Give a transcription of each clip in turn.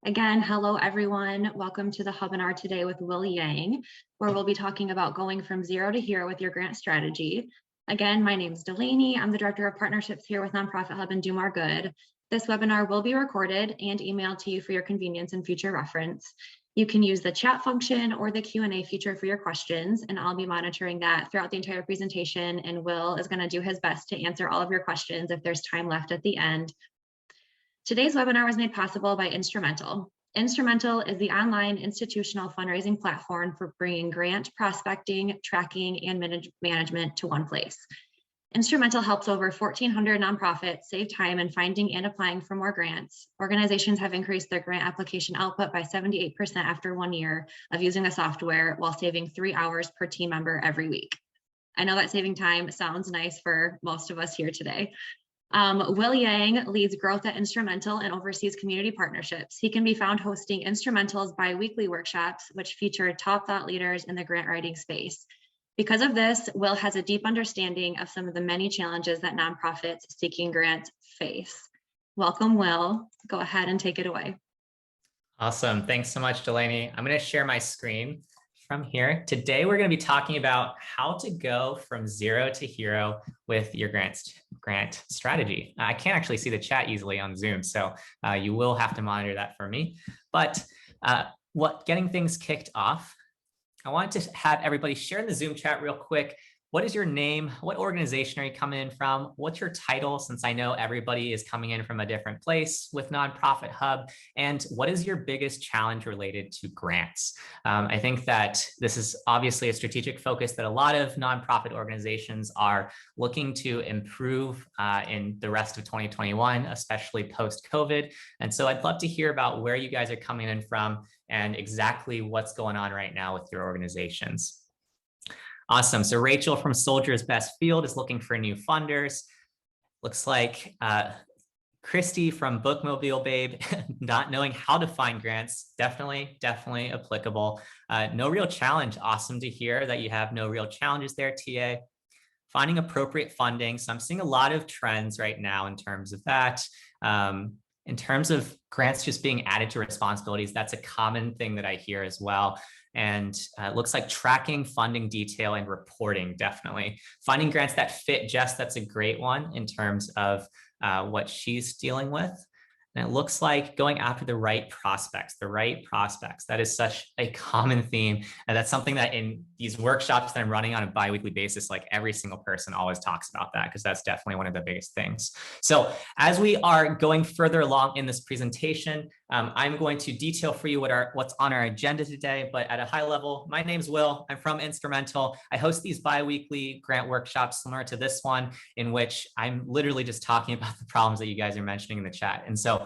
Again, hello everyone. Welcome to the webinar today with Will Yang, where we'll be talking about going from zero to hero with your grant strategy. Again, my name is Delaney. I'm the Director of Partnerships here with Nonprofit Hub and Do More Good. This webinar will be recorded and emailed to you for your convenience and future reference. You can use the chat function or the Q&A feature for your questions, and I'll be monitoring that throughout the entire presentation, and Will is going to do his best to answer all of your questions if there's time left at the end. Today's webinar was made possible by Instrumentl. Instrumentl is the online institutional fundraising platform for bringing grant prospecting, tracking, and management to one place. Instrumentl helps over 1,400 nonprofits save time in finding and applying for more grants. Organizations have increased their grant application output by 78% after 1 year of using the software, while saving 3 hours per team member every week. I know that saving time sounds nice for most of us here today. Will Yang leads growth at Instrumentl and oversees community partnerships. He can be found hosting Instrumentl's bi-weekly workshops, which feature top thought leaders in the grant writing space. Because of this, Will has a deep understanding of some of the many challenges that nonprofits seeking grants face. Welcome, Will. Go ahead and take it away. Awesome. Thanks so much, Delaney. I'm going to share my screen from here. Today, we're going to be talking about how to go from zero to hero with your grant strategy. I can't actually see the chat easily on Zoom, so you will have to monitor that for me. But getting things kicked off, I want to have everybody share in the Zoom chat real quick. What is your name? What organization are you coming in from? What's your title? Since I know everybody is coming in from a different place with Nonprofit Hub. And what is your biggest challenge related to grants? I think that this is obviously a strategic focus that a lot of nonprofit organizations are looking to improve in the rest of 2021, especially post-COVID. And so I'd love to hear about where you guys are coming in from and exactly what's going on right now with your organizations. Awesome. So Rachel from Soldier's Best Field is looking for new funders. Looks like Christy from Bookmobile Babe, not knowing how to find grants. Definitely applicable. No real challenge. Awesome to hear that you have no real challenges there, TA. Finding appropriate funding. So I'm seeing a lot of trends right now in terms of that. In terms of grants just being added to responsibilities, that's a common thing that I hear as well. And it looks like tracking, funding detail, and reporting, definitely. Finding grants that fit Jess, that's a great one in terms of what she's dealing with. And it looks like going after the right prospects, That is such a common theme. And that's something that in these workshops that I'm running on a bi-weekly basis, like every single person always talks about that, because that's definitely one of the biggest things. So as we are going further along in this presentation, I'm going to detail for you what's on our agenda today. But at a high level, my name's Will. I'm from Instrumentl. I host these bi-weekly grant workshops similar to this one, in which I'm literally just talking about the problems that you guys are mentioning in the chat. And so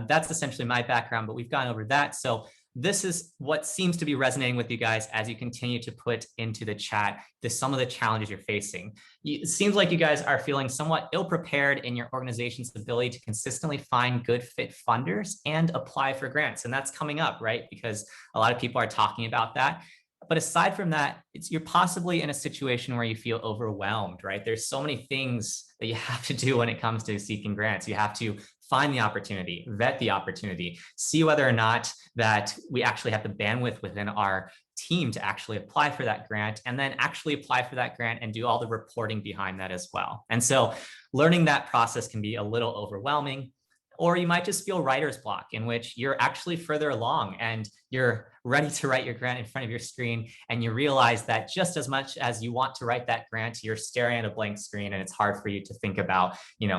that's essentially my background, but we've gone over that. So this is what seems to be resonating with you guys as you continue to put into the chat some of the challenges you're facing. It seems like you guys are feeling somewhat ill-prepared in your organization's ability to consistently find good fit funders and apply for grants. And that's coming up, right? Because a lot of people are talking about that. But aside from that, you're possibly in a situation where you feel overwhelmed, right? There's so many things that you have to do when it comes to seeking grants. You have to find the opportunity, vet the opportunity, see whether or not that we actually have the bandwidth within our team to actually apply for that grant, and then actually apply for that grant and do all the reporting behind that as well. And so learning that process can be a little overwhelming. Or you might just feel writer's block, in which you're actually further along and you're ready to write your grant in front of your screen, and you realize that just as much as you want to write that grant, you're staring at a blank screen, and it's hard for you to think about,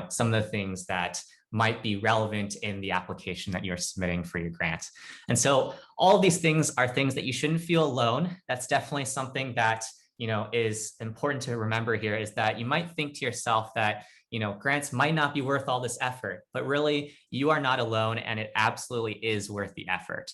some of the things that might be relevant in the application that you're submitting for your grant. And so all of these things are things that you shouldn't feel alone. That's definitely something that is important to remember here, is that you might think to yourself that grants might not be worth all this effort, but really you are not alone, and it absolutely is worth the effort.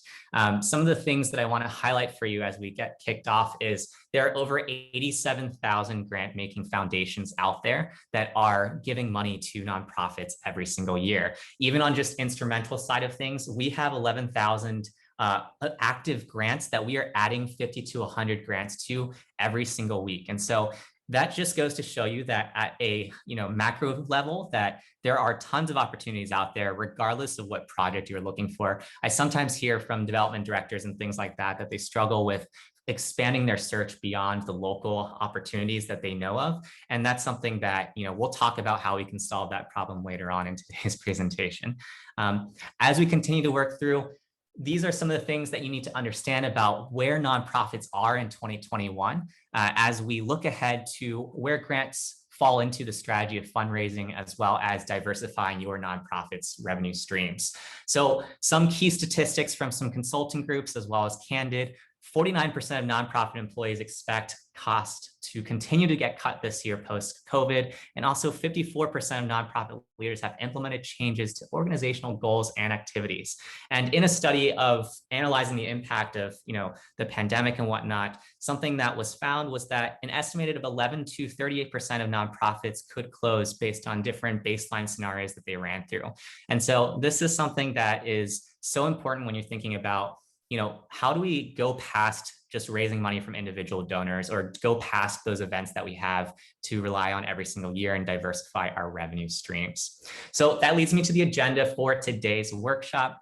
Some of the things that I want to highlight for you as we get kicked off is there are over 87,000 grant making foundations out there that are giving money to nonprofits every single year. Even on just Instrumentl side of things, we have 11,000 active grants that we are adding 50 to 100 grants to every single week. And so that just goes to show you that at a macro level, that there are tons of opportunities out there, regardless of what project you're looking for. I sometimes hear from development directors and things like that they struggle with expanding their search beyond the local opportunities that they know of. And that's something that, we'll talk about how we can solve that problem later on in today's presentation. As we continue to work through, these are some of the things that you need to understand about where nonprofits are in 2021 as we look ahead to where grants fall into the strategy of fundraising, as well as diversifying your nonprofit's revenue streams. So some key statistics from some consulting groups, as well as Candid: 49% of nonprofit employees expect cost to continue to get cut this year post-COVID. And also 54% of nonprofit leaders have implemented changes to organizational goals and activities. And in a study of analyzing the impact of the pandemic and whatnot, something that was found was that an estimated of 11 to 38% of nonprofits could close based on different baseline scenarios that they ran through. And so this is something that is so important when you're thinking about how do we go past just raising money from individual donors, or go past those events that we have to rely on every single year and diversify our revenue streams. So that leads me to the agenda for today's workshop.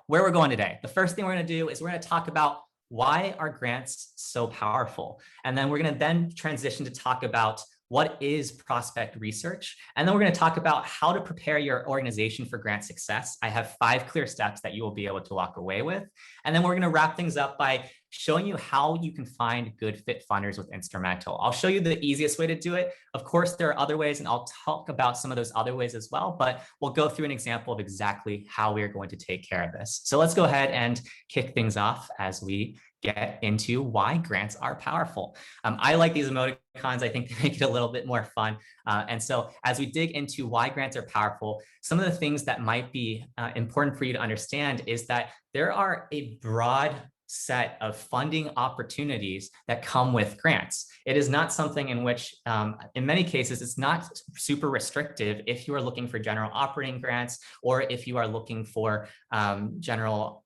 Where we're going today, the first thing we're going to do is we're going to talk about why are grants so powerful? And then we're going to then transition to talk about what is prospect research? And then we're going to talk about how to prepare your organization for grant success. I have 5 clear steps that you will be able to walk away with. And then we're going to wrap things up by showing you how you can find good fit funders with Instrumentl. I'll show you the easiest way to do it. Of course, there are other ways, and I'll talk about some of those other ways as well, but we'll go through an example of exactly how we're going to take care of this. So let's go ahead and kick things off as we get into why grants are powerful. I like these emoticons. I think they make it a little bit more fun. And so as we dig into why grants are powerful, some of the things that might be important for you to understand is that there are a broad set of funding opportunities that come with grants. It is not something in which, in many cases, it's not super restrictive if you are looking for general operating grants, or if you are looking for general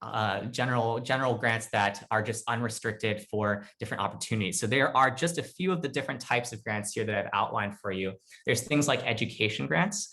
grants that are just unrestricted for different opportunities. So there are just a few of the different types of grants here that I've outlined for you. There's things like education grants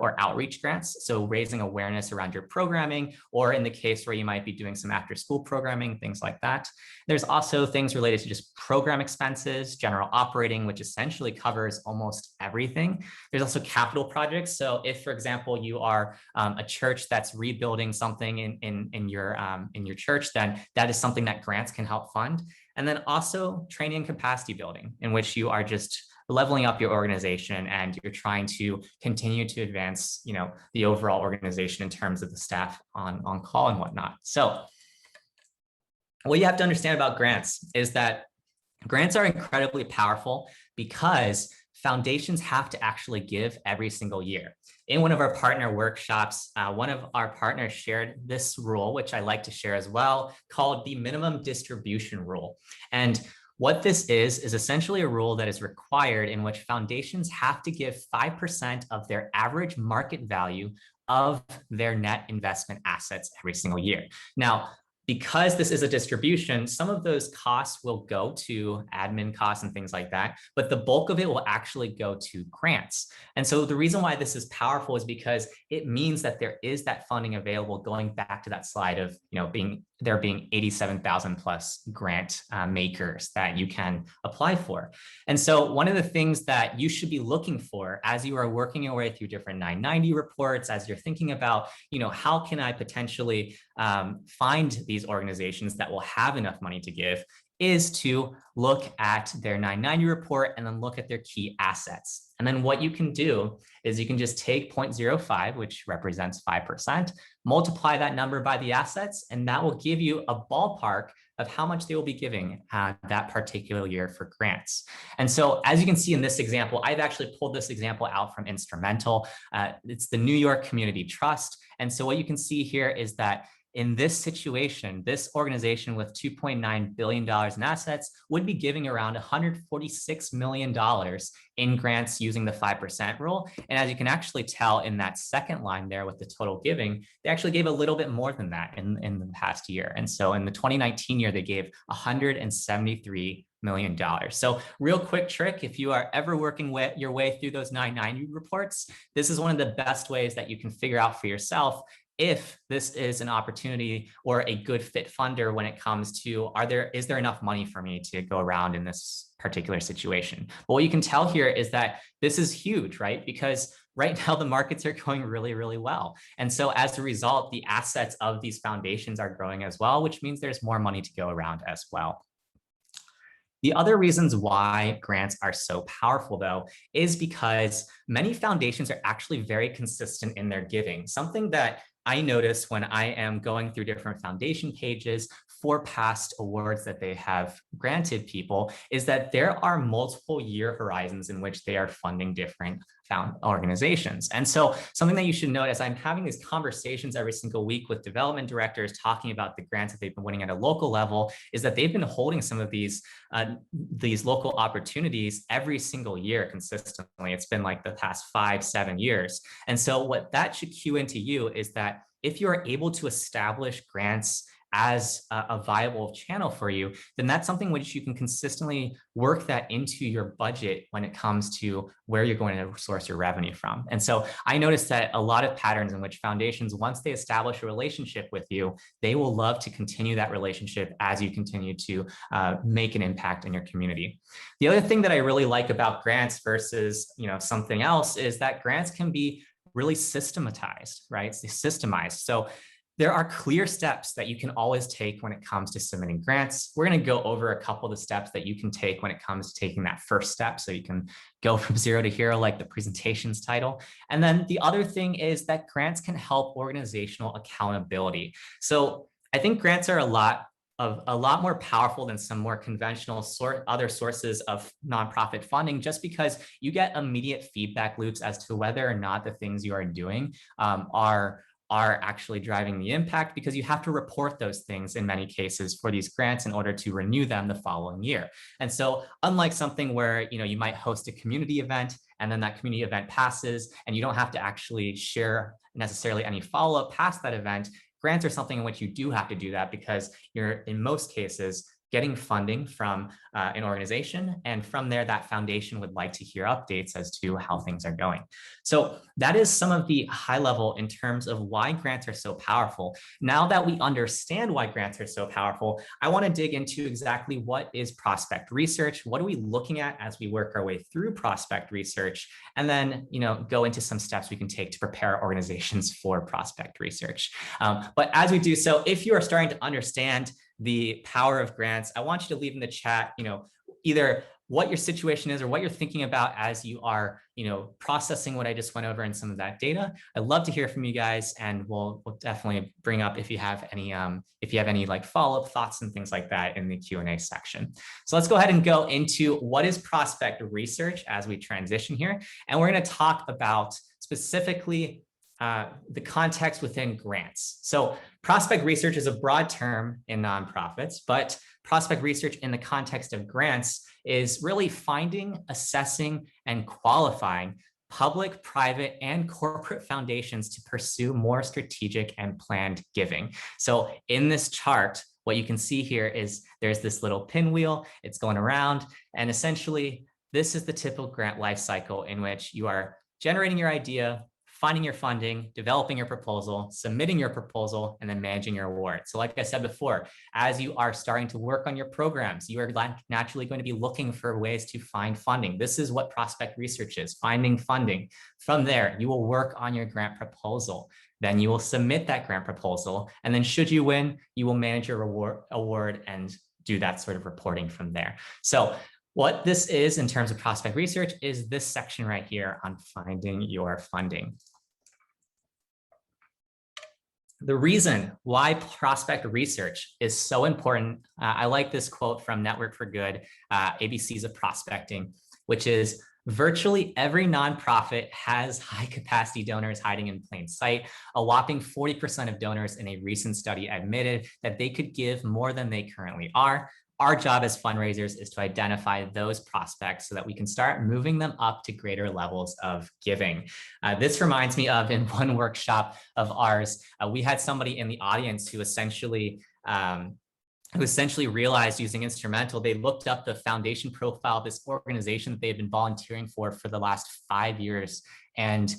or outreach grants, so raising awareness around your programming, or in the case where you might be doing some after-school programming, things like that. There's also things related to just program expenses, general operating, which essentially covers almost everything. There's also capital projects. So if, for example, you are a church that's rebuilding something in your church, then that is something that grants can help fund. And then also training and capacity building, in which you are just leveling up your organization and you're trying to continue to advance, the overall organization in terms of the staff on call and whatnot. So what you have to understand about grants is that grants are incredibly powerful because foundations have to actually give every single year. In one of our partner workshops, one of our partners shared this rule, which I like to share as well, called the minimum distribution rule. And what this is essentially a rule that is required in which foundations have to give 5% of their average market value of their net investment assets every single year. Now, because this is a distribution, some of those costs will go to admin costs and things like that, but the bulk of it will actually go to grants. And so the reason why this is powerful is because it means that there is that funding available, going back to that slide of there being 87,000 plus grant makers that you can apply for. And so one of the things that you should be looking for as you are working your way through different 990 reports, as you're thinking about, how can I potentially find these organizations that will have enough money to give, is to look at their 990 report and then look at their key assets. And then what you can do is you can just take 0.05, which represents 5%, multiply that number by the assets, and that will give you a ballpark of how much they will be giving that particular year for grants. And so as you can see in this example, I've actually pulled this example out from Instrumentl. It's the New York Community Trust. And so what you can see here is that in this situation, this organization with $2.9 billion in assets would be giving around $146 million in grants using the 5% rule. And as you can actually tell in that second line there with the total giving, they actually gave a little bit more than that in the past year. And so in the 2019 year, they gave $173 million. So real quick trick, if you are ever working your way through those 990 reports, this is one of the best ways that you can figure out for yourself if this is an opportunity or a good fit funder when it comes to, is there enough money for me to go around in this particular situation? But what you can tell here is that this is huge, right? Because right now the markets are going really, really well. And so as a result, the assets of these foundations are growing as well, which means there's more money to go around as well. The other reasons why grants are so powerful, though, is because many foundations are actually very consistent in their giving. Something that I notice when I am going through different foundation pages for past awards that they have granted people is that there are multiple year horizons in which they are funding different organizations. And so something that you should note as I'm having these conversations every single week with development directors talking about the grants that they've been winning at a local level is that they've been holding some of these local opportunities every single year consistently. It's been like the past 5-7 years. And so what that should cue into you is that if you're able to establish grants as a viable channel for you, then that's something which you can consistently work that into your budget when it comes to where you're going to source your revenue from. And so I noticed that a lot of patterns in which foundations, once they establish a relationship with you, they will love to continue that relationship as you continue to make an impact in your community. The other thing that I really like about grants versus something else is that grants can be really systematized, right? It's systemized. So there are clear steps that you can always take when it comes to submitting grants. We're going to go over a couple of the steps that you can take when it comes to taking that first step so you can go from zero to hero like the presentation's title. And then the other thing is that grants can help organizational accountability. So I think grants are a lot more powerful than some more conventional other sources of nonprofit funding, just because you get immediate feedback loops as to whether or not the things you are doing are actually driving the impact, because you have to report those things in many cases for these grants in order to renew them the following year. And so unlike something where you might host a community event and then that community event passes and you don't have to actually share necessarily any follow-up past that event, grants are something in which you do have to do that because you're in most cases getting funding from an organization. And from there, that foundation would like to hear updates as to how things are going. So that is some of the high level in terms of why grants are so powerful. Now that we understand why grants are so powerful, I want to dig into exactly what is prospect research. What are we looking at as we work our way through prospect research? And then, go into some steps we can take to prepare organizations for prospect research. But as we do so, if you are starting to understand the power of grants, I want you to leave in the chat, either what your situation is or what you're thinking about as you are, processing what I just went over in some of that data. I'd love to hear from you guys, and we'll definitely bring up if you have any like follow-up thoughts and things like that in the Q&A section. So let's go ahead and go into what is prospect research as we transition here. And we're going to talk about specifically the context within grants. So prospect research is a broad term in nonprofits, but prospect research in the context of grants is really finding, assessing, and qualifying public, private, and corporate foundations to pursue more strategic and planned giving. So in this chart, what you can see here is there's this little pinwheel, it's going around, and essentially this is the typical grant life cycle in which you are generating your idea, finding your funding, developing your proposal, submitting your proposal, and then managing your award. So like I said before, as you are starting to work on your programs, you are naturally going to be looking for ways to find funding. This is what prospect research is, finding funding. From there, you will work on your grant proposal. Then you will submit that grant proposal. And then should you win, you will manage your award and do that sort of reporting from there. So what this is in terms of prospect research is this section right here on finding your funding. The reason why prospect research is so important, I like this quote from Network for Good, ABCs of Prospecting, which is Virtually every nonprofit has high capacity donors hiding in plain sight. A whopping 40% of donors in a recent study admitted that they could give more than they currently are. Our job as fundraisers is to identify those prospects so that we can start moving them up to greater levels of giving. This reminds me of in one workshop of ours, we had somebody in the audience who essentially realized using Instrumentl, they looked up the foundation profile of this organization that they had been volunteering for the last 5 years. And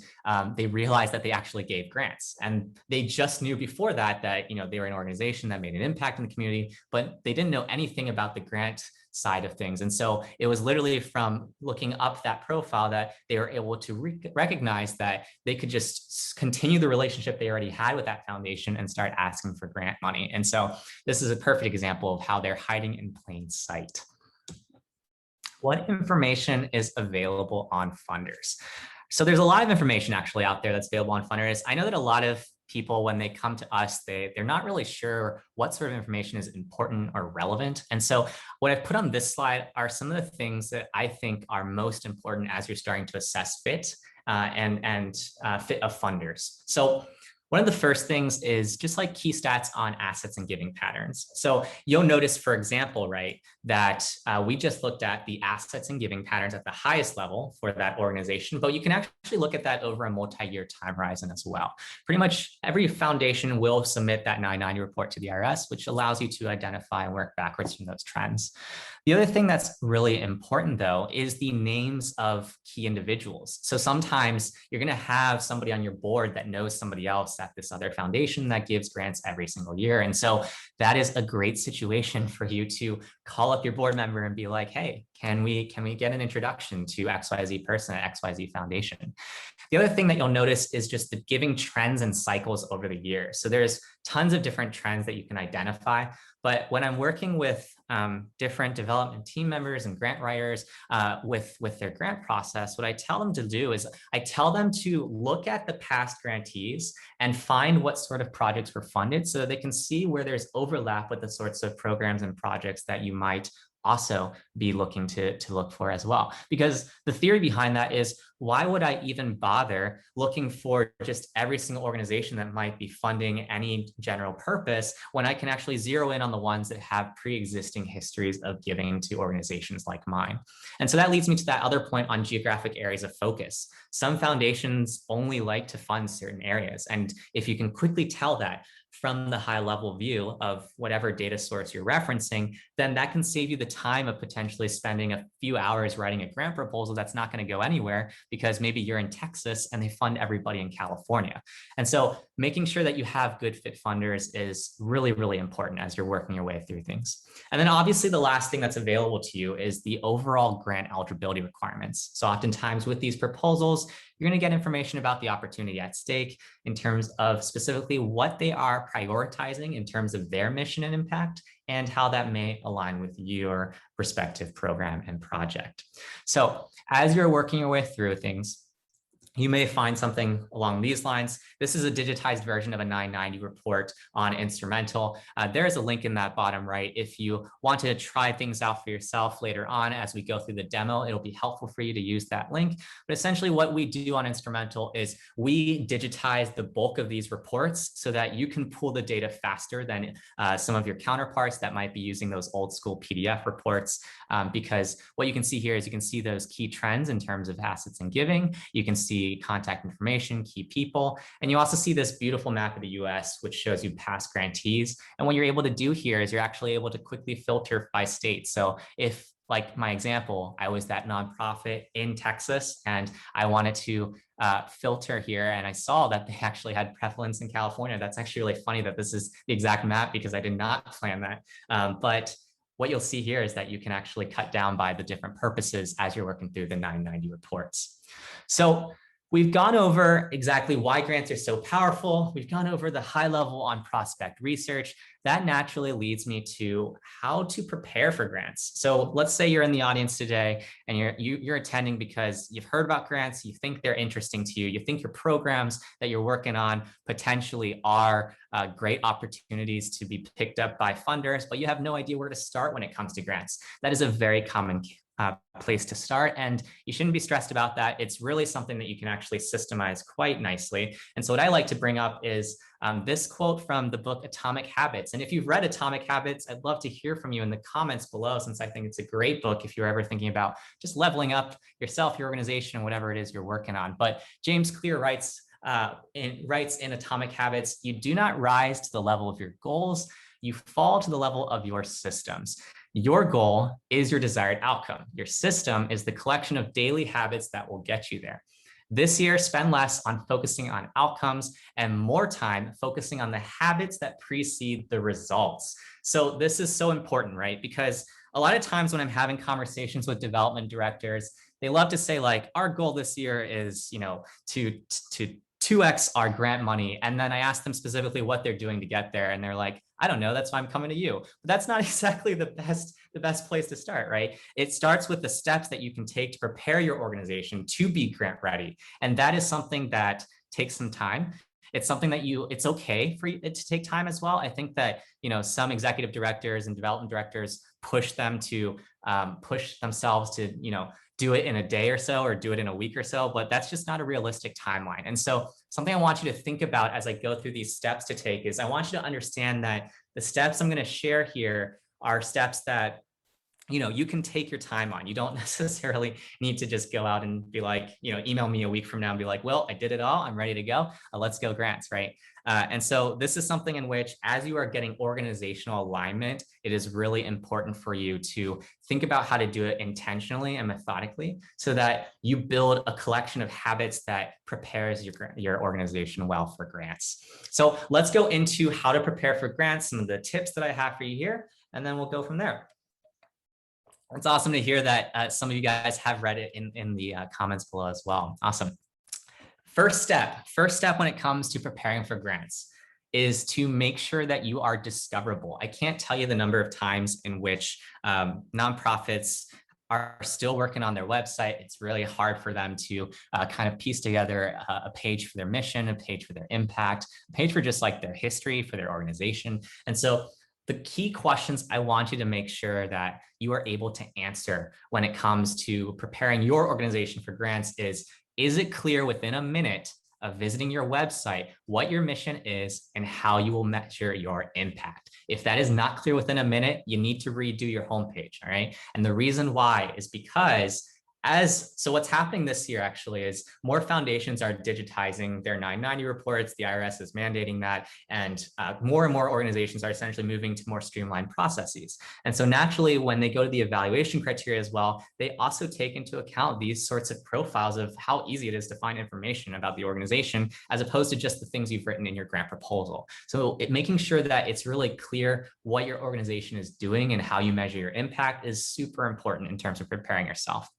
they realized that they actually gave grants. And they just knew before that, they were an organization that made an impact in the community, but they didn't know anything about the grant side of things. And so it was literally from looking up that profile that they were able to recognize that they could just continue the relationship they already had with that foundation and start asking for grant money. And so this is a perfect example of how they're hiding in plain sight. What information is available on funders? So there's a lot of information actually out there that's available on funders. I know that a lot of people, when they come to us, they're not really sure what sort of information is important or relevant. And so what I've put on this slide are some of the things that I think are most important as you're starting to assess fit and fit of funders. So one of the first things is just like key stats on assets and giving patterns. So you'll notice, for example, right, that we just looked at the assets and giving patterns at the highest level for that organization, but you can actually look at that over a multi-year time horizon as well. Pretty much every foundation will submit that 990 report to the IRS, which allows you to identify and work backwards from those trends. The other thing that's really important, though, is the names of key individuals. So sometimes you're going to have somebody on your board that knows somebody else at this other foundation that gives grants every single year. And so that is a great situation for you to call up your board member and be like, hey, can we get an introduction to XYZ person at XYZ Foundation? The other thing that you'll notice is just the giving trends and cycles over the years. So there's tons of different trends that you can identify. But when I'm working with different development team members and grant writers with their grant process, what I tell them to do is I tell them to look at the past grantees and find what sort of projects were funded so that they can see where there's overlap with the sorts of programs and projects that you might also be looking to look for as well. Because the theory behind that is, why would I even bother looking for just every single organization that might be funding any general purpose when I can actually zero in on the ones that have pre-existing histories of giving to organizations like mine? And so that leads me to that other point on geographic areas of focus. Some foundations only like to fund certain areas. And if you can quickly tell that from the high level view of whatever data source you're referencing, then that can save you the time of potentially spending a few hours writing a grant proposal that's not going to go anywhere because maybe you're in Texas and they fund everybody in California. And so making sure that you have good fit funders is really, really important as you're working your way through things. And then obviously the last thing that's available to you is the overall grant eligibility requirements. So oftentimes with these proposals, you're going to get information about the opportunity at stake in terms of specifically what they are prioritizing in terms of their mission and impact, and how that may align with your respective program and project. So as you're working your way through things, you may find something along these lines. This is a digitized version of a 990 report on Instrumentl. There is a link in that bottom right. If you want to try things out for yourself later on as we go through the demo, it'll be helpful for you to use that link. But essentially what we do on Instrumentl is we digitize the bulk of these reports so that you can pull the data faster than some of your counterparts that might be using those old school PDF reports. Because what you can see here is you can see those key trends in terms of assets and giving. You can see contact information, key people, and you also see this beautiful map of the US, which shows you past grantees. And what you're able to do here is you're actually able to quickly filter by state. So if, like my example, I was that nonprofit in Texas and I wanted to filter here and I saw that they actually had prevalence in California. That's actually really funny that this is the exact map because I did not plan that. But what you'll see here is that you can actually cut down by the different purposes as you're working through the 990 reports. So we've gone over exactly why grants are so powerful. We've gone over the high level on prospect research. That naturally leads me to how to prepare for grants. So let's say you're in the audience today and you're attending because you've heard about grants, you think they're interesting to you, you think your programs that you're working on potentially are great opportunities to be picked up by funders, but you have no idea where to start when it comes to grants. That is a very common place to start. And you shouldn't be stressed about that. It's really something that you can actually systemize quite nicely. And so what I like to bring up is this quote from the book Atomic Habits. And if you've read Atomic Habits, I'd love to hear from you in the comments below, since I think it's a great book if you're ever thinking about just leveling up yourself, your organization, whatever it is you're working on. But James Clear writes in Atomic Habits, you do not rise to the level of your goals, you fall to the level of your systems. Your goal is your desired outcome. Your system is the collection of daily habits that will get you there. This year, spend less on focusing on outcomes and more time focusing on the habits that precede the results. So this is so important, right? Because a lot of times when I'm having conversations with development directors, they love to say like, our goal this year is, to 2x our grant money. And then I ask them specifically what they're doing to get there. And they're like, I don't know, that's why I'm coming to you. But that's not exactly the best place to start, right? It starts with the steps that you can take to prepare your organization to be grant ready. And that is something that takes some time. It's something that it's okay for it to take time as well. I think that, some executive directors and development directors push themselves to, do it in a day or so, or do it in a week or so, but that's just not a realistic timeline. And so something I want you to think about as I go through these steps to take is I want you to understand that the steps I'm going to share here are steps that you can take your time on. You don't necessarily need to just go out and be like, email me a week from now and be like, well, I did it all. I'm ready to go. Let's go grants, right? And so this is something in which, as you are getting organizational alignment, it is really important for you to think about how to do it intentionally and methodically so that you build a collection of habits that prepares your organization well for grants. So let's go into how to prepare for grants, some of the tips that I have for you here, and then we'll go from there. It's awesome to hear that some of you guys have read it in the comments below as well. Awesome. First step when it comes to preparing for grants is to make sure that you are discoverable. I can't tell you the number of times in which nonprofits are still working on their website. It's really hard for them to kind of piece together a page for their mission, a page for their impact, a page for just like their history, for their organization. And so the key questions I want you to make sure that you are able to answer when it comes to preparing your organization for grants is it clear within a minute of visiting your website what your mission is and how you will measure your impact? If that is not clear within a minute, you need to redo your homepage, all right? And the reason why is because so what's happening this year actually is more foundations are digitizing their 990 reports. The IRS is mandating that, and more organizations are essentially moving to more streamlined processes. And so naturally, when they go to the evaluation criteria as well, they also take into account these sorts of profiles of how easy it is to find information about the organization, as opposed to just the things you've written in your grant proposal. So making sure that it's really clear what your organization is doing and how you measure your impact is super important in terms of preparing yourself.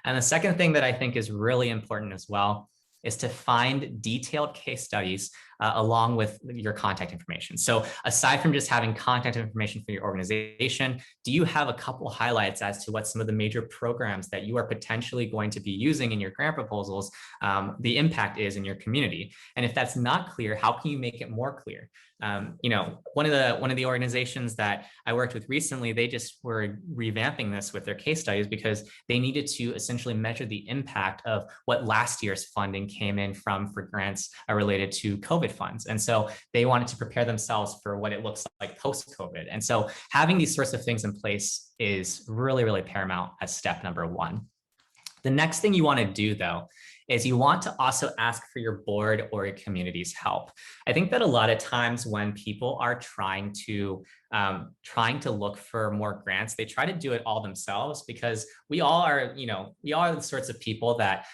And the second thing that I think is really important as well is to find detailed case studies along with your contact information. So aside from just having contact information for your organization, do you have a couple highlights as to what some of the major programs that you are potentially going to be using in your grant proposals, the impact is in your community? And if that's not clear, how can you make it more clear? One of the organizations that I worked with recently, they just were revamping this with their case studies because they needed to essentially measure the impact of what last year's funding came in for grants related to COVID funds. And so they wanted to prepare themselves for what it looks like post-COVID. And so having these sorts of things in place is really, really paramount as step number one. The next thing you want to do, though, is you want to also ask for your board or your community's help. I think that a lot of times when people are trying to look for more grants, they try to do it all themselves because we all are the sorts of people that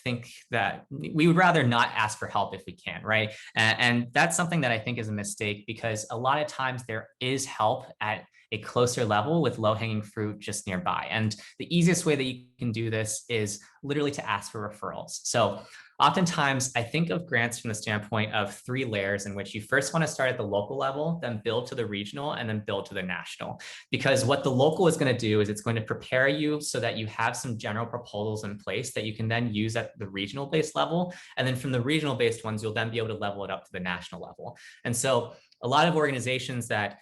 think that we would rather not ask for help if we can, right? And that's something that I think is a mistake because a lot of times there is help at a closer level with low-hanging fruit just nearby. And the easiest way that you can do this is literally to ask for referrals. So oftentimes I think of grants from the standpoint of 3 layers in which you first want to start at the local level, then build to the regional, and then build to the national. Because what the local is going to do is it's going to prepare you so that you have some general proposals in place that you can then use at the regional based level. And then from the regional based ones, you'll then be able to level it up to the national level. And so a lot of organizations that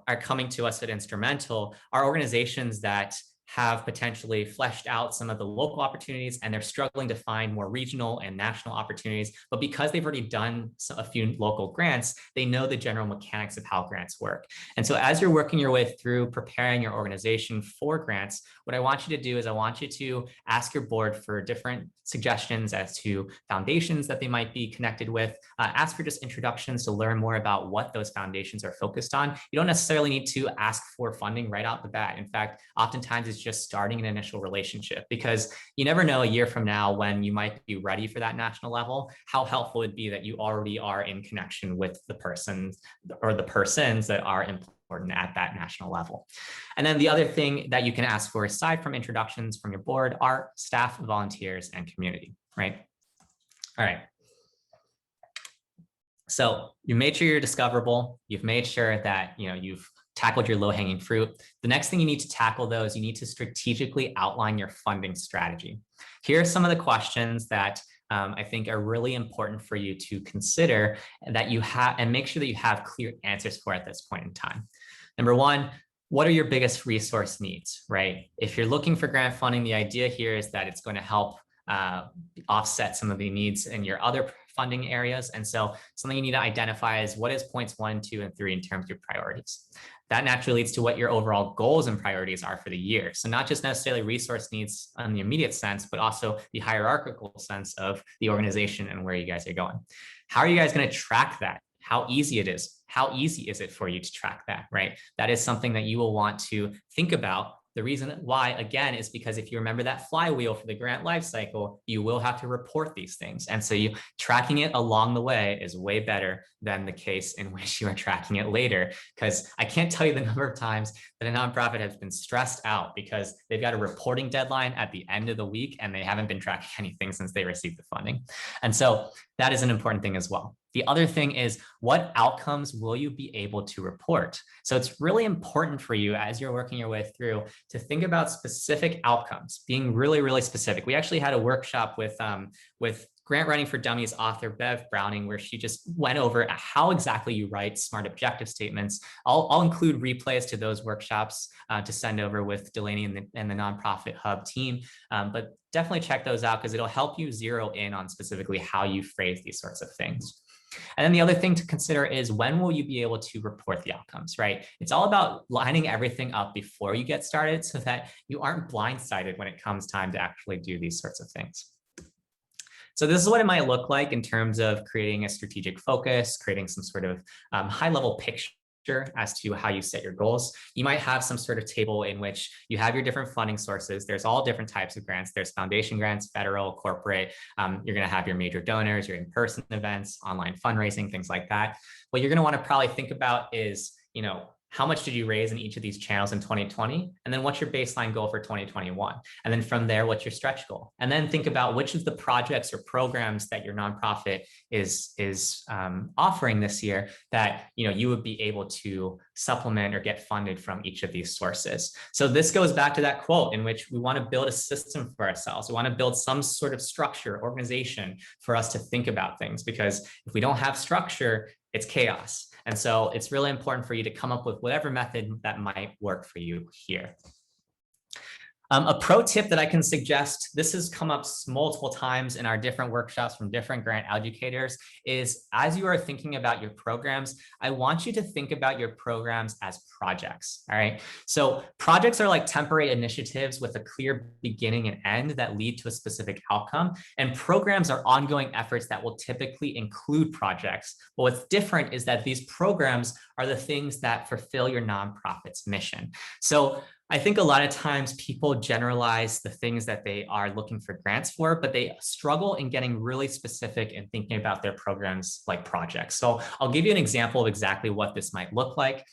are coming to us at Instrumentl are organizations that have potentially fleshed out some of the local opportunities, and they're struggling to find more regional and national opportunities. But because they've already done a few local grants, they know the general mechanics of how grants work. And so as you're working your way through preparing your organization for grants, what I want you to do is I want you to ask your board for different suggestions as to foundations that they might be connected with. Ask for just introductions to learn more about what those foundations are focused on. You don't necessarily need to ask for funding right out the bat. In fact, oftentimes it's just starting an initial relationship, because you never know a year from now when you might be ready for that national level, how helpful it'd be that you already are in connection with the persons or the persons that are important at that national level. And then the other thing that you can ask for aside from introductions from your board are staff, volunteers, and community, right? All right. So you made sure you're discoverable. You've made sure that you've tackled your low-hanging fruit. The next thing you need to tackle, though, is you need to strategically outline your funding strategy. Here are some of the questions that I think are really important for you to consider that you have, and make sure that you have clear answers for at this point in time. Number one, what are your biggest resource needs, right? If you're looking for grant funding, the idea here is that it's going to help offset some of the needs in your other funding areas. And so something you need to identify is what is points 1, 2, and 3 in terms of your priorities. That naturally leads to what your overall goals and priorities are for the year. So not just necessarily resource needs in the immediate sense, but also the hierarchical sense of the organization and where you guys are going. How are you guys going to track that? How easy it is? How easy is it for you to track that, right? That is something that you will want to think about. The reason why, again, is because if you remember that flywheel for the grant lifecycle, you will have to report these things. And so tracking it along the way is way better than the case in which you are tracking it later. Because I can't tell you the number of times that a nonprofit has been stressed out because they've got a reporting deadline at the end of the week and they haven't been tracking anything since they received the funding. And so that is an important thing as well. The other thing is, what outcomes will you be able to report? So it's really important for you as you're working your way through to think about specific outcomes, being really, really specific. We actually had a workshop with Grant Writing for Dummies author Bev Browning, where she just went over how exactly you write SMART objective statements. I'll include replays to those workshops to send over with Delaney and the Nonprofit Hub team, but definitely check those out because it'll help you zero in on specifically how you phrase these sorts of things. And then the other thing to consider is, when will you be able to report the outcomes, right? It's all about lining everything up before you get started so that you aren't blindsided when it comes time to actually do these sorts of things. So this is what it might look like in terms of creating a strategic focus, creating some sort of high-level picture as to how you set your goals. You might have some sort of table in which you have your different funding sources. There's all different types of grants. There's foundation grants, federal, corporate. You're going to have your major donors, your in-person events, online fundraising, things like that. What you're going to want to probably think about is, how much did you raise in each of these channels in 2020? And then what's your baseline goal for 2021? And then from there, what's your stretch goal? And then think about which of the projects or programs that your nonprofit is offering this year that you would be able to supplement or get funded from each of these sources. So this goes back to that quote in which we want to build a system for ourselves. We want to build some sort of structure, organization for us to think about things, because if we don't have structure, it's chaos. And so it's really important for you to come up with whatever method that might work for you here. A pro tip that I can suggest, this has come up multiple times in our different workshops from different grant educators, is as you are thinking about your programs, I want you to think about your programs as projects, all right? So projects are like temporary initiatives with a clear beginning and end that lead to a specific outcome, and programs are ongoing efforts that will typically include projects. But what's different is that these programs are the things that fulfill your nonprofit's mission. So I think a lot of times people generalize the things that they are looking for grants for, but they struggle in getting really specific and thinking about their programs like projects. So I'll give you an example of exactly what this might look like.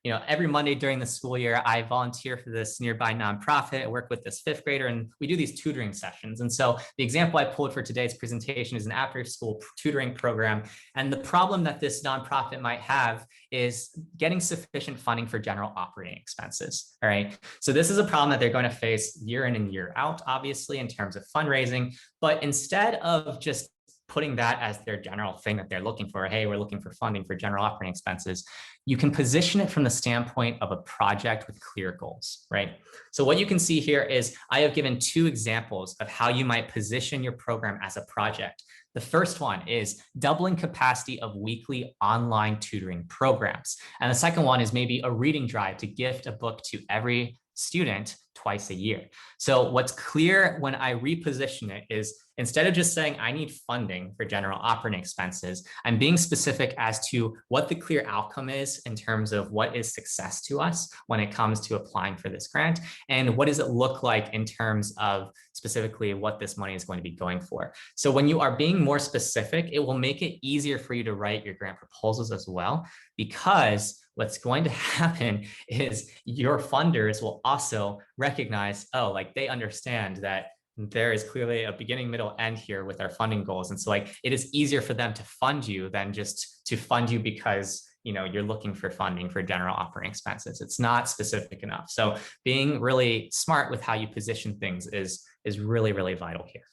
Every Monday during the school year, I volunteer for this nearby nonprofit. I work with this 5th grader, and we do these tutoring sessions. And so the example I pulled for today's presentation is an after-school tutoring program. And the problem that this nonprofit might have is getting sufficient funding for general operating expenses. All right. So this is a problem that they're going to face year in and year out, obviously, in terms of fundraising. But instead of just putting that as their general thing that they're looking for. Hey, we're looking for funding for general operating expenses. You can position it from the standpoint of a project with clear goals, right? So what you can see here is I have given 2 examples of how you might position your program as a project. The first one is doubling capacity of weekly online tutoring programs. And the second one is maybe a reading drive to gift a book to every student twice a year. So what's clear when I reposition it is instead of just saying I need funding for general operating expenses, I'm being specific as to what the clear outcome is in terms of what is success to us when it comes to applying for this grant, and what does it look like in terms of specifically what this money is going to be going for. So when you are being more specific, it will make it easier for you to write your grant proposals as well, because what's going to happen is your funders will also recognize, oh, like they understand that there is clearly a beginning, middle, end here with our funding goals. And so like it is easier for them to fund you than just to fund you because you're looking for funding for general operating expenses. It's not specific enough. So being really smart with how you position things is really, really vital here.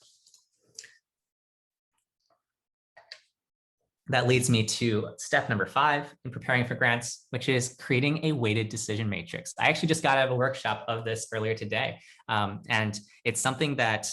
That leads me to step number 5 in preparing for grants, which is creating a weighted decision matrix. I actually just got out of a workshop of this earlier today. And it's something that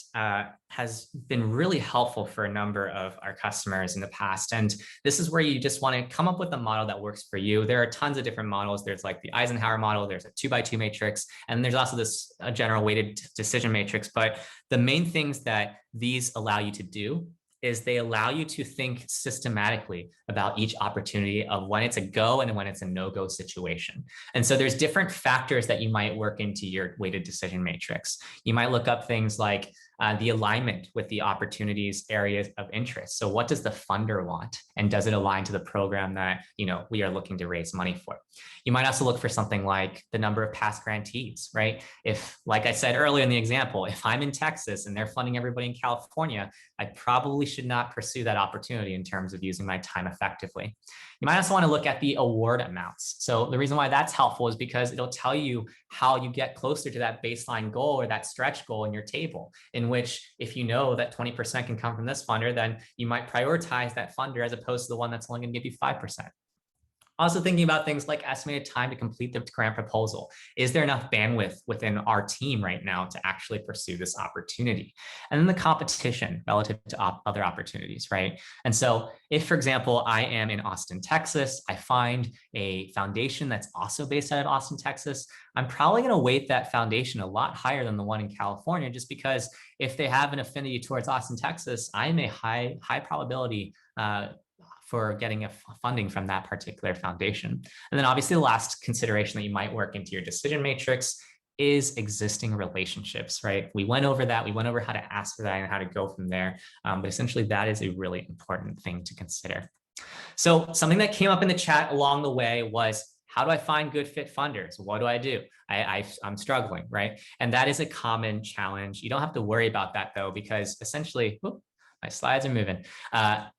has been really helpful for a number of our customers in the past. And this is where you just want to come up with a model that works for you. There are tons of different models. There's like the Eisenhower model, there's a 2x2 matrix, and there's also this general weighted decision matrix. But the main things that these allow you to do is they allow you to think systematically about each opportunity of when it's a go and when it's a no-go situation. And so there's different factors that you might work into your weighted decision matrix. You might look up things like the alignment with the opportunities areas of interest. So what does the funder want? And does it align to the program that we are looking to raise money for? You might also look for something like the number of past grantees, right? If, like I said earlier in the example, if I'm in Texas and they're funding everybody in California, I probably should not pursue that opportunity in terms of using my time effectively. You might also want to look at the award amounts. So the reason why that's helpful is because it'll tell you how you get closer to that baseline goal or that stretch goal in your table, in which if you know that 20% can come from this funder, then you might prioritize that funder as opposed to the one that's only going to give you 5%. Also thinking about things like estimated time to complete the grant proposal. Is there enough bandwidth within our team right now to actually pursue this opportunity? And then the competition relative to other opportunities, right? And so if, for example, I am in Austin, Texas, I find a foundation that's also based out of Austin, Texas, I'm probably going to weight that foundation a lot higher than the one in California, just because if they have an affinity towards Austin, Texas, I'm a high probability for getting a funding from that particular foundation. And then obviously the last consideration that you might work into your decision matrix is existing relationships, right? We went over that. We went over how to ask for that and how to go from there. But essentially that is a really important thing to consider. So something that came up in the chat along the way was, how do I find good fit funders? What do I do? I'm struggling, right? And that is a common challenge. You don't have to worry about that though, because essentially, my slides are moving.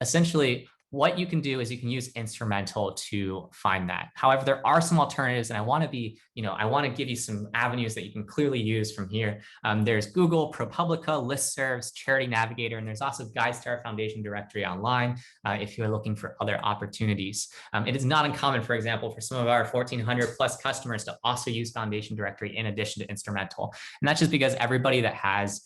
Essentially, what you can do is you can use Instrumentl to find that. However, there are some alternatives, and I want to give you some avenues that you can clearly use from here. There's Google, ProPublica, Listservs, Charity Navigator, and there's also GuideStar Foundation Directory online if you're looking for other opportunities. It is not uncommon, for example, for some of our 1,400 plus customers to also use Foundation Directory in addition to Instrumentl. And that's just because everybody that has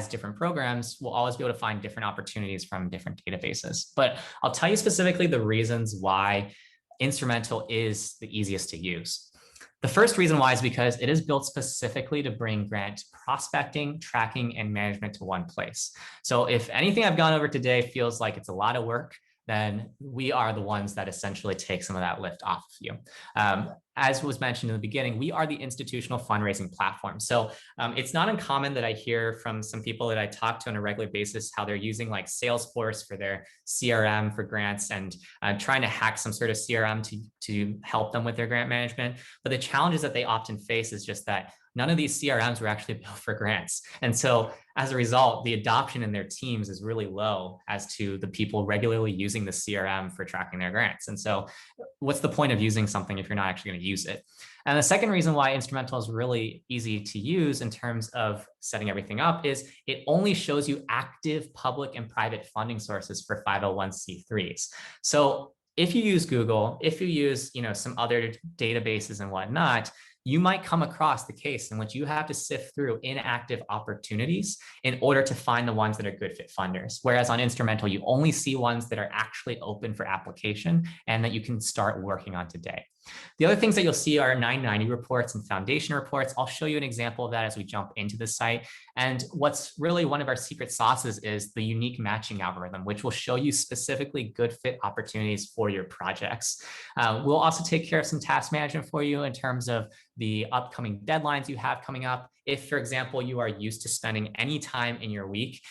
different programs will always be able to find different opportunities from different databases. But I'll tell you specifically the reasons why Instrumentl is the easiest to use. The first reason why is because it is built specifically to bring grant prospecting, tracking, and management to one place. So if anything I've gone over today feels like it's a lot of work, then we are the ones that essentially take some of that lift off of you. As was mentioned in the beginning, we are the institutional fundraising platform. So it's not uncommon that I hear from some people that I talk to on a regular basis how they're using like Salesforce for their CRM for grants and trying to hack some sort of CRM to help them with their grant management. But the challenges that they often face is just that none of these CRMs were actually built for grants. And so as a result, the adoption in their teams is really low as to the people regularly using the CRM for tracking their grants. And so what's the point of using something if you're not actually going to use it. And the second reason why Instrumentl is really easy to use in terms of setting everything up is it only shows you active public and private funding sources for 501c3s. So if you use Google, if you use, some other databases and whatnot, you might come across the case in which you have to sift through inactive opportunities in order to find the ones that are good fit funders. Whereas on Instrumentl, you only see ones that are actually open for application and that you can start working on today. The other things that you'll see are 990 reports and foundation reports. I'll show you an example of that as we jump into the site. And what's really one of our secret sauces is the unique matching algorithm, which will show you specifically good fit opportunities for your projects. We'll also take care of some task management for you in terms of the upcoming deadlines you have coming up. If, for example, you are used to spending any time in your week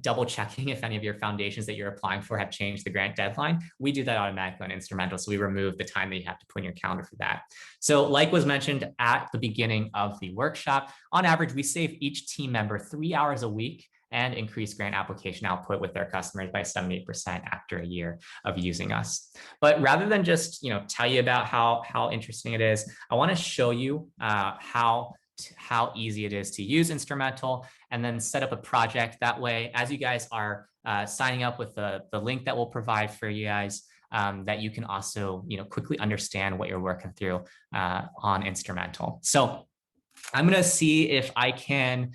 double checking if any of your foundations that you're applying for have changed the grant deadline, we do that automatically on Instrumentl. So we remove the time that you have to put in your calendar for that. So like was mentioned at the beginning of the workshop, on average, we save each team member 3 hours a week and increase grant application output with their customers by 78% after a year of using us. But rather than just tell you about how interesting it is, I want to show you how easy it is to use Instrumentl and then set up a project. That way, as you guys are signing up with the link that we'll provide for you guys, that you can also quickly understand what you're working through on Instrumentl. So I'm going to see if I can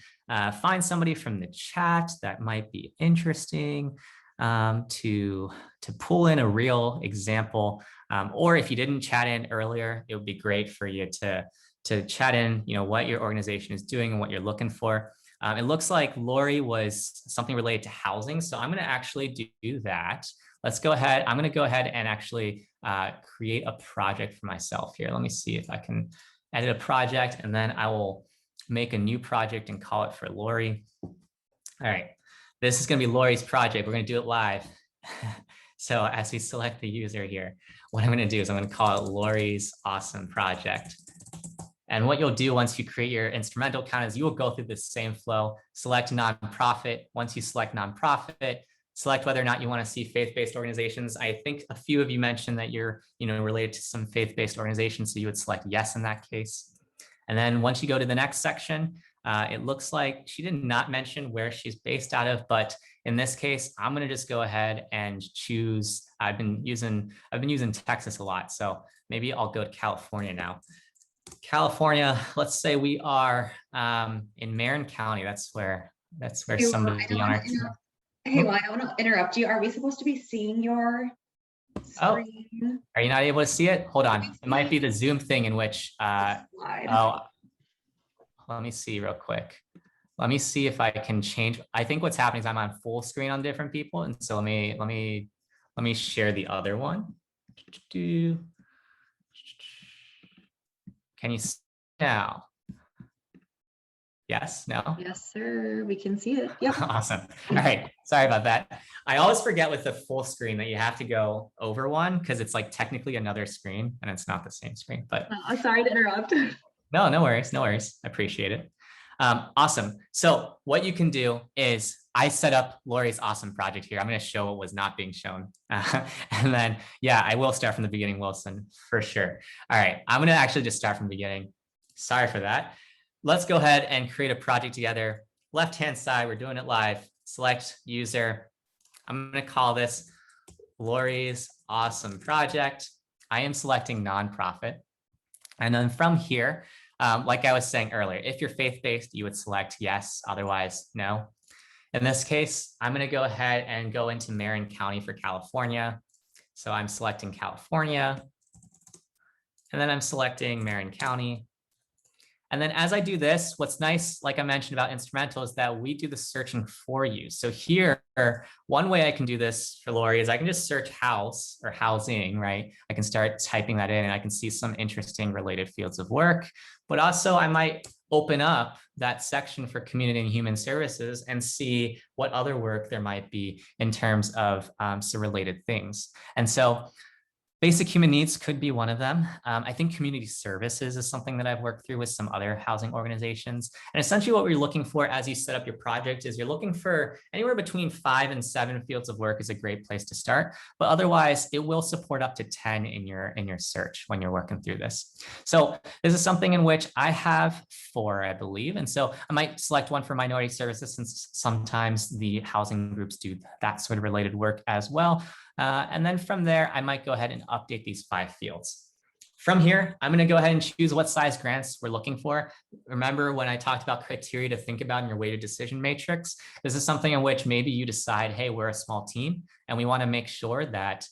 find somebody from the chat that might be interesting to pull in a real example. Or if you didn't chat in earlier, it would be great for you to chat in, what your organization is doing and what you're looking for. It looks like Lori was something related to housing. So I'm going to actually do that. Let's go ahead. I'm going to go ahead and actually create a project for myself here. Let me see if I can edit a project, and then I will make a new project and call it for Lori. All right. This is going to be Lori's project. We're going to do it live. So as we select the user here, what I'm going to do is I'm going to call it Lori's Awesome Project. And what you'll do once you create your Instrumentl account is you will go through the same flow, select nonprofit. Once you select nonprofit, select whether or not you want to see faith-based organizations. I think a few of you mentioned that you're related to some faith-based organizations, so you would select yes in that case. And then once you go to the next section, it looks like she did not mention where she's based out of, but in this case, I'm going to just go ahead and choose. I've been using Texas a lot, so maybe I'll go to California now. California, let's say we are in Marin County. That's where somebody on our team. Hey, well, I want to interrupt you. Are we supposed to be seeing your screen? Oh, are you not able to see it? Hold on. It might be the Zoom thing in which, oh, let me see real quick. Let me see if I can change. I think what's happening is I'm on full screen on different people. And so let me share the other one. Can you see now? Yes, no? Yes, sir. We can see it. Yep. Awesome. All right. Sorry about that. I always forget with the full screen that you have to go over one because it's like technically another screen and it's not the same screen. But I'm sorry to interrupt. No, no worries. No worries. I appreciate it. Awesome. So what you can do is I set up Lori's awesome project here. I'm going to show what was not being shown. And then, yeah, I will start from the beginning, Wilson, for sure. All right. I'm going to actually just start from the beginning. Sorry for that. Let's go ahead and create a project together. Left-hand side, we're doing it live. Select user. I'm going to call this Lori's awesome project. I am selecting nonprofit. And then from here, like I was saying earlier, if you're faith-based, you would select yes, otherwise no. In this case, I'm going to go ahead and go into Marin County for California. So I'm selecting California, and then I'm selecting Marin County. And then as I do this, what's nice, like I mentioned about Instrumentl, is that we do the searching for you. So here, one way I can do this for Lori is I can just search house or housing, right? I can start typing that in and I can see some interesting related fields of work, but also I might open up that section for community and human services and see what other work there might be in terms of some related things. And so Basic human needs could be one of them. I think community services is something that I've worked through with some other housing organizations. And essentially what we're looking for as you set up your project is you're looking for anywhere between 5 and 7 fields of work is a great place to start. But otherwise, it will support up to 10 in your search when you're working through this. So this is something in which I have 4, I believe. And so I might select one for minority services since sometimes the housing groups do that sort of related work as well. And then from there, I might go ahead and update these 5 fields. From here, I'm going to go ahead and choose what size grants we're looking for. Remember when I talked about criteria to think about in your weighted decision matrix, this is something in which maybe you decide, hey, we're a small team and we want to make sure that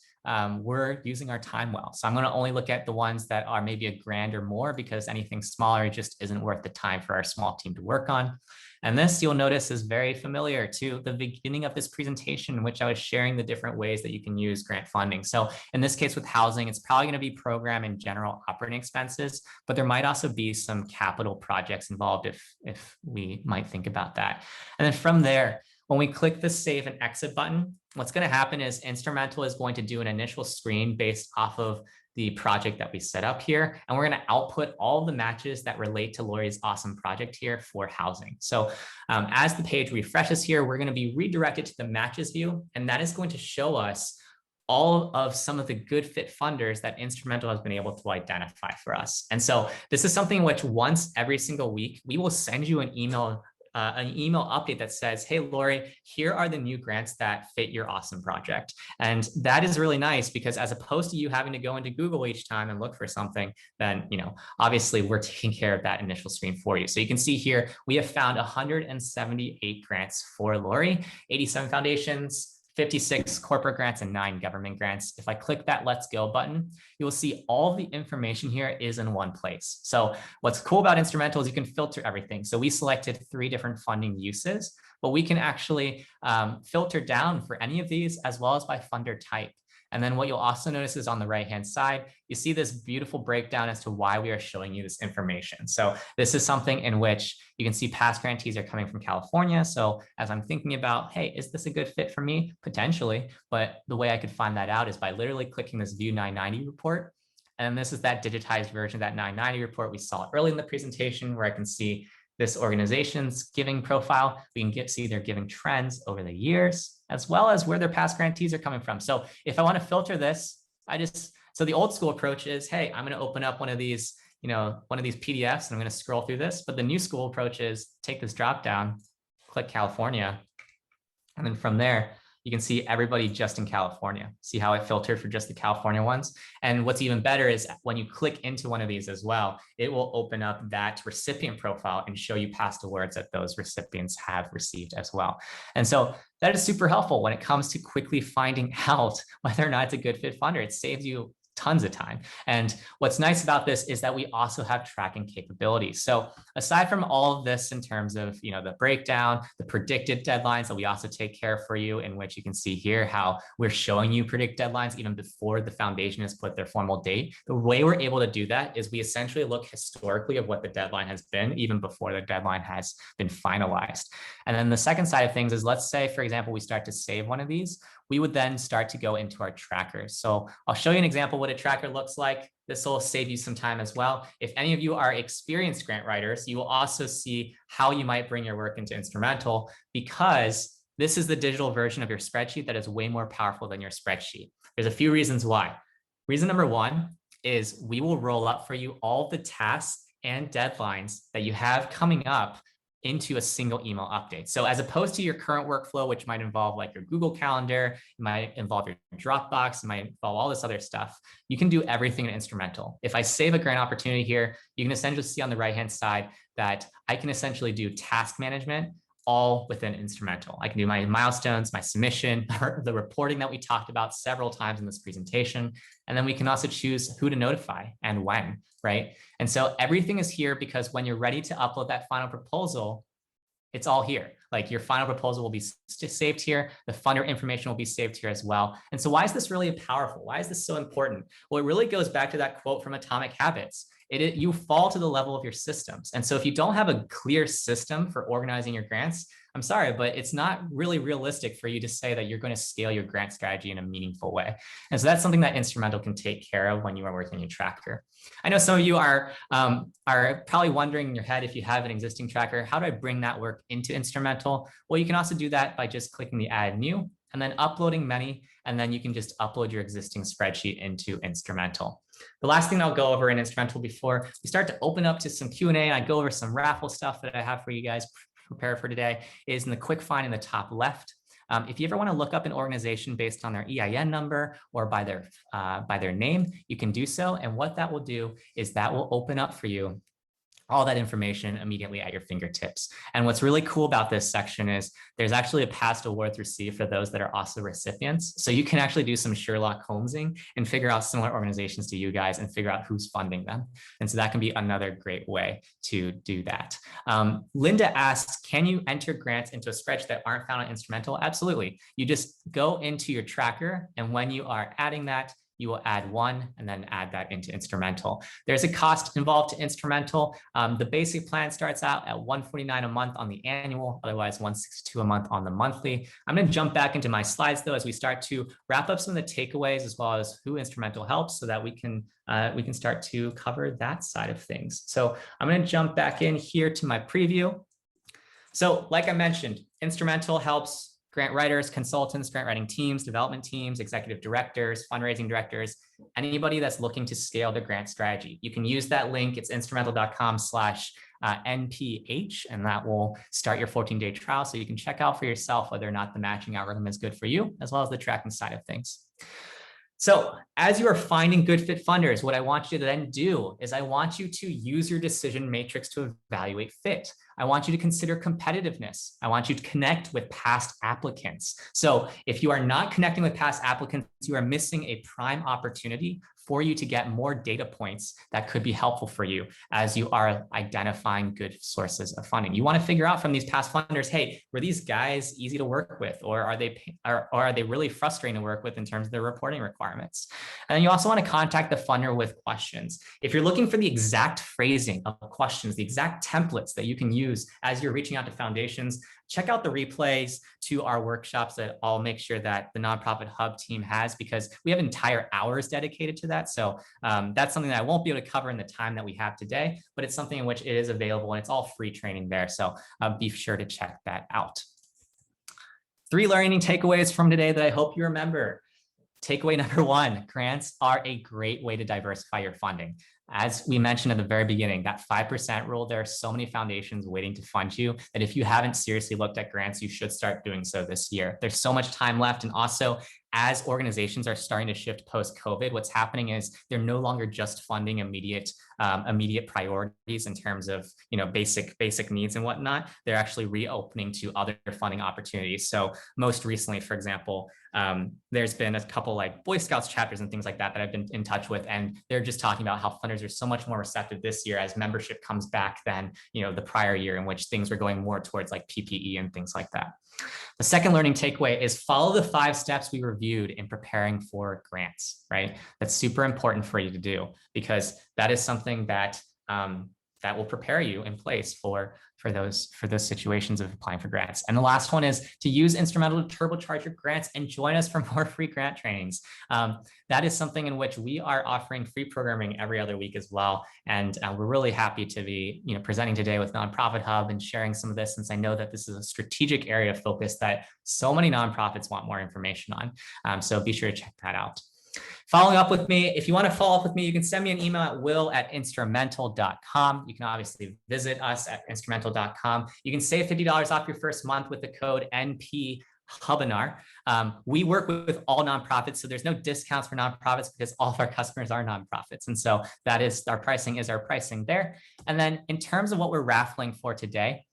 we're using our time well. So I'm going to only look at the ones that are maybe a grand or more because anything smaller just isn't worth the time for our small team to work on. And this, you'll notice, is very familiar to the beginning of this presentation in which I was sharing the different ways that you can use grant funding. So in this case with housing, it's probably going to be program and general operating expenses, but there might also be some capital projects involved if we might think about that. And then from there, when we click the save and exit button, what's going to happen is Instrumentl is going to do an initial screen based off of the project that we set up here. And we're going to output all the matches that relate to Lori's awesome project here for housing. So as the page refreshes here, we're going to be redirected to the matches view. And that is going to show us all of some of the good fit funders that Instrumentl has been able to identify for us. And so this is something which once every single week, we will send you an email update that says, hey, Lori, here are the new grants that fit your awesome project. And that is really nice because as opposed to you having to go into Google each time and look for something, then, obviously we're taking care of that initial screen for you. So you can see here, we have found 178 grants for Lori, 87 foundations, 56 corporate grants and 9 government grants. If I click that Let's Go button, you will see all the information here is in one place. So what's cool about Instrumentl is you can filter everything. So we selected 3 different funding uses, but we can actually filter down for any of these as well as by funder type. And then what you'll also notice is on the right-hand side, you see this beautiful breakdown as to why we are showing you this information. So this is something in which you can see past grantees are coming from California. So as I'm thinking about, hey, is this a good fit for me? Potentially, but the way I could find that out is by literally clicking this View 990 report. And this is that digitized version of that 990 report we saw early in the presentation where I can see this organization's giving profile. We can see their giving trends over the years, as well as where their past grantees are coming from. So if I want to filter this, so the old school approach is, hey, I'm going to open up one of these PDFs and I'm going to scroll through this. But the new school approach is take this drop down, click California. And then from there, you can see everybody just in California. See how I filtered for just the California ones? And what's even better is when you click into one of these as well, it will open up that recipient profile and show you past awards that those recipients have received as well. And so that is super helpful when it comes to quickly finding out whether or not it's a good fit funder. It saves you tons of time. And what's nice about this is that we also have tracking capabilities. So aside from all of this in terms of, the breakdown, the predicted deadlines that we also take care of for you, in which you can see here how we're showing you predict deadlines even before the foundation has put their formal date. The way we're able to do that is we essentially look historically of what the deadline has been even before the deadline has been finalized. And then the second side of things is, let's say, for example, we start to save one of these, we would then start to go into our trackers. So I'll show you an example of what a tracker looks like. This will save you some time as well. If any of you are experienced grant writers, you will also see how you might bring your work into Instrumentl, because this is the digital version of your spreadsheet that is way more powerful than your spreadsheet. There's a few reasons why. Reason number one is we will roll up for you all the tasks and deadlines that you have coming up into a single email update. So as opposed to your current workflow, which might involve like your Google Calendar, it might involve your Dropbox, it might involve all this other stuff, you can do everything in Instrumentl. If I save a grant opportunity here, you can essentially see on the right-hand side that I can essentially do task management all within Instrumentl. I can do my milestones, my submission, the reporting that we talked about several times in this presentation. And then we can also choose who to notify and when, right? And so everything is here because when you're ready to upload that final proposal, it's all here. Like your final proposal will be saved here. The funder information will be saved here as well. And so why is this really powerful? Why is this so important? Well, it really goes back to that quote from Atomic Habits. You fall to the level of your systems. And so if you don't have a clear system for organizing your grants, I'm sorry, but it's not really realistic for you to say that you're going to scale your grant strategy in a meaningful way. And so that's something that Instrumentl can take care of when you are working your tracker. I know some of you are probably wondering in your head, if you have an existing tracker, how do I bring that work into Instrumentl? Well, you can also do that by just clicking the add new and then uploading many, and then you can just upload your existing spreadsheet into Instrumentl. The last thing I'll go over in Instrumentl before we start to open up to some Q&A and I go over some Raffle stuff that I have for you guys prepare for today is in the quick find in the top left. If you ever want to look up an organization based on their EIN number or by their name, you can do so. And what that will do is that will open up for you all that information immediately at your fingertips. And what's really cool about this section is there's actually a past awards received for those that are also recipients. So you can actually do some Sherlock Holmesing and figure out similar organizations to you guys and figure out who's funding them. And so that can be another great way to do that. Linda asks, can you enter grants into a spreadsheet that aren't found on Instrumentl? Absolutely. You just go into your tracker, and when you are adding that, you will add one and then add that into Instrumentl. There's a cost involved to Instrumentl. The basic plan starts out at $149 a month on the annual, otherwise $162 a month on the monthly. I'm going to jump back into my slides though as we start to wrap up some of the takeaways as well as who Instrumentl helps, so that we can start to cover that side of things. So I'm going to jump back in here to my preview. So like I mentioned, Instrumentl helps grant writers, consultants, grant writing teams, development teams, executive directors, fundraising directors, anybody that's looking to scale their grant strategy. You can use that link. It's instrumentl.com/NPH, and that will start your 14-day trial. So you can check out for yourself whether or not the matching algorithm is good for you, as well as the tracking side of things. So as you are finding good fit funders, what I want you to then do is I want you to use your decision matrix to evaluate fit. I want you to consider competitiveness. I want you to connect with past applicants. So if you are not connecting with past applicants, you are missing a prime opportunity for you to get more data points that could be helpful for you as you are identifying good sources of funding. You want to figure out from these past funders, hey, were these guys easy to work with, or are they really frustrating to work with in terms of their reporting requirements? And then you also want to contact the funder with questions. If you're looking for the exact phrasing of questions, the exact templates that you can use as you're reaching out to foundations, check out the replays to our workshops that I'll make sure that the Nonprofit Hub team has, because we have entire hours dedicated to that. So that's something that I won't be able to cover in the time that we have today, but it's something in which it is available and it's all free training there. So be sure to check that out. 3 learning takeaways from today that I hope you remember. Takeaway number 1, grants are a great way to diversify your funding. As we mentioned at the very beginning, that 5% rule, there are so many foundations waiting to fund you that if you haven't seriously looked at grants, you should start doing so this year. There's so much time left. And also, as organizations are starting to shift post-COVID, what's happening is they're no longer just funding immediate priorities in terms of basic needs and whatnot. They're actually reopening to other funding opportunities. So most recently, for example, there's been a couple like Boy Scouts chapters and things like that I've been in touch with, and they're just talking about how funders are so much more receptive this year as membership comes back than the prior year, in which things were going more towards like PPE and things like that. The second learning takeaway is follow the 5 steps we reviewed in preparing for grants, right? That's super important for you to do, because that is something that that will prepare you in place for those situations of applying for grants. And the last one is to use Instrumentl to turbocharge your grants and join us for more free grant trainings. That is something in which we are offering free programming every other week as well. And we're really happy to be presenting today with Nonprofit Hub and sharing some of this, since I know that this is a strategic area of focus that so many nonprofits want more information on. So be sure to check that out. Following up with me, if you want to follow up with me, you can send me an email at will@instrumentl.com. You can obviously visit us at instrumentl.com. You can save $50 off your first month with the code NPHubinar. We work with all nonprofits, so there's no discounts for nonprofits because all of our customers are nonprofits. And so that is our pricing there. And then in terms of what we're raffling for today,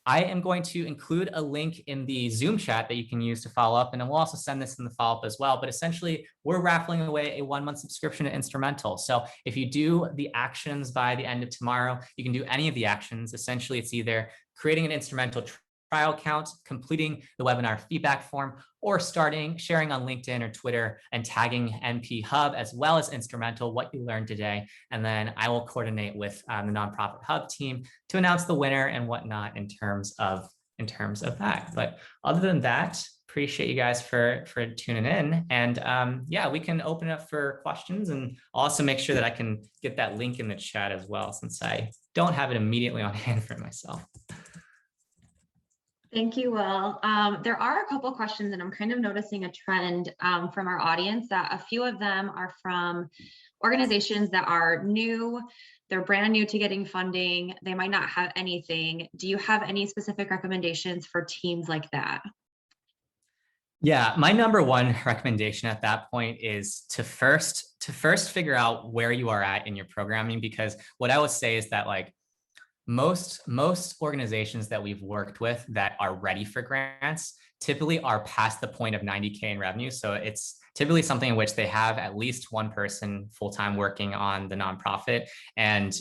I am going to include a link in the Zoom chat that you can use to follow up. And then we'll also send this in the follow-up as well. But essentially, we're raffling away a 1-month subscription to Instrumentl. So if you do the actions by the end of tomorrow, you can do any of the actions. Essentially, it's either creating an Instrumentl trial account, completing the webinar feedback form, or sharing on LinkedIn or Twitter and tagging NP Hub as well as Instrumentl, what you learned today. And then I will coordinate with the Nonprofit Hub team to announce the winner and whatnot in terms of in terms of that. But other than that, appreciate you guys for tuning in. And yeah, we can open it up for questions, and also make sure that I can get that link in the chat as well, since I don't have it immediately on hand for myself. Thank you, Will. There are a couple questions, and I'm kind of noticing a trend from our audience that a few of them are from organizations that are new. They're brand new to getting funding. They might not have anything. Do you have any specific recommendations for teams like that? Yeah, my number one recommendation at that point is to first figure out where you are at in your programming, because what I would say is that like most organizations that we've worked with that are ready for grants typically are past the point of 90K in revenue. So it's typically something in which they have at least one person full-time working on the nonprofit. And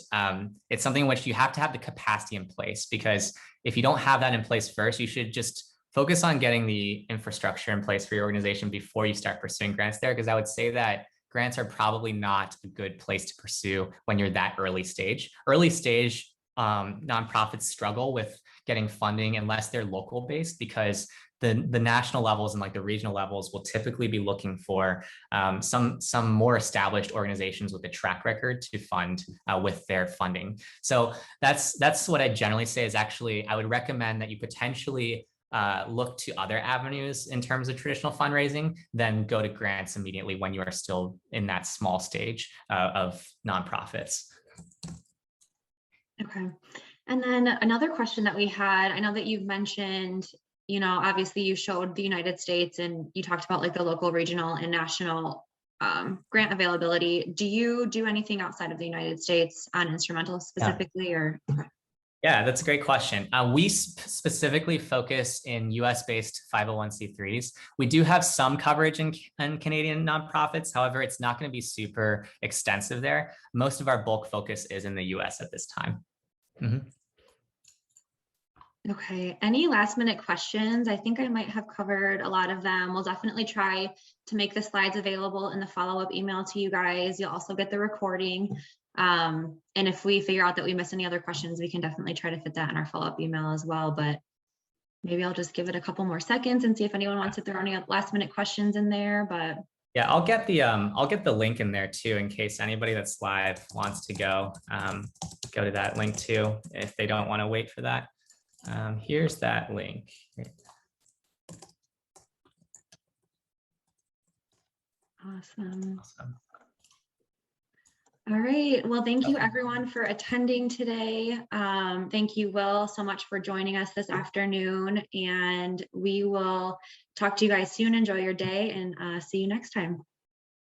it's something in which you have to have the capacity in place, because if you don't have that in place first, you should just focus on getting the infrastructure in place for your organization before you start pursuing grants there. Because I would say that grants are probably not a good place to pursue when you're that early stage. Early stage nonprofits struggle with getting funding unless they're local based, because the national levels and like the regional levels will typically be looking for some more established organizations with a track record to fund with their funding. So that's what I generally say is actually, I would recommend that you potentially look to other avenues in terms of traditional fundraising, then go to grants immediately when you are still in that small stage of nonprofits. Okay. And then another question that we had, I know that you've mentioned, you know, obviously you showed the United States and you talked about like the local, regional, and national grant availability. Do you do anything outside of the United States on Instrumentl specifically? Yeah. Or? Yeah, that's a great question. We specifically focus in US-based 501c3s. We do have some coverage in Canadian nonprofits. However, it's not going to be super extensive there. Most of our bulk focus is in the US at this time. Mm-hmm. Okay, any last minute questions? I think I might have covered a lot of them. We'll definitely try to make the slides available in the follow-up email to you guys. You'll also get the recording. And if we figure out that we miss any other questions, we can definitely try to fit that in our follow-up email as well. But maybe I'll just give it a couple more seconds and see if anyone wants to throw any last minute questions in there. But yeah, I'll get the link in there too, in case anybody that's live wants to go to that link too, if they don't want to wait for that. Here's that link. Awesome. All right. Well, thank you everyone for attending today. Thank you, Will, so much for joining us this afternoon, and we will talk to you guys soon. Enjoy your day, and see you next time.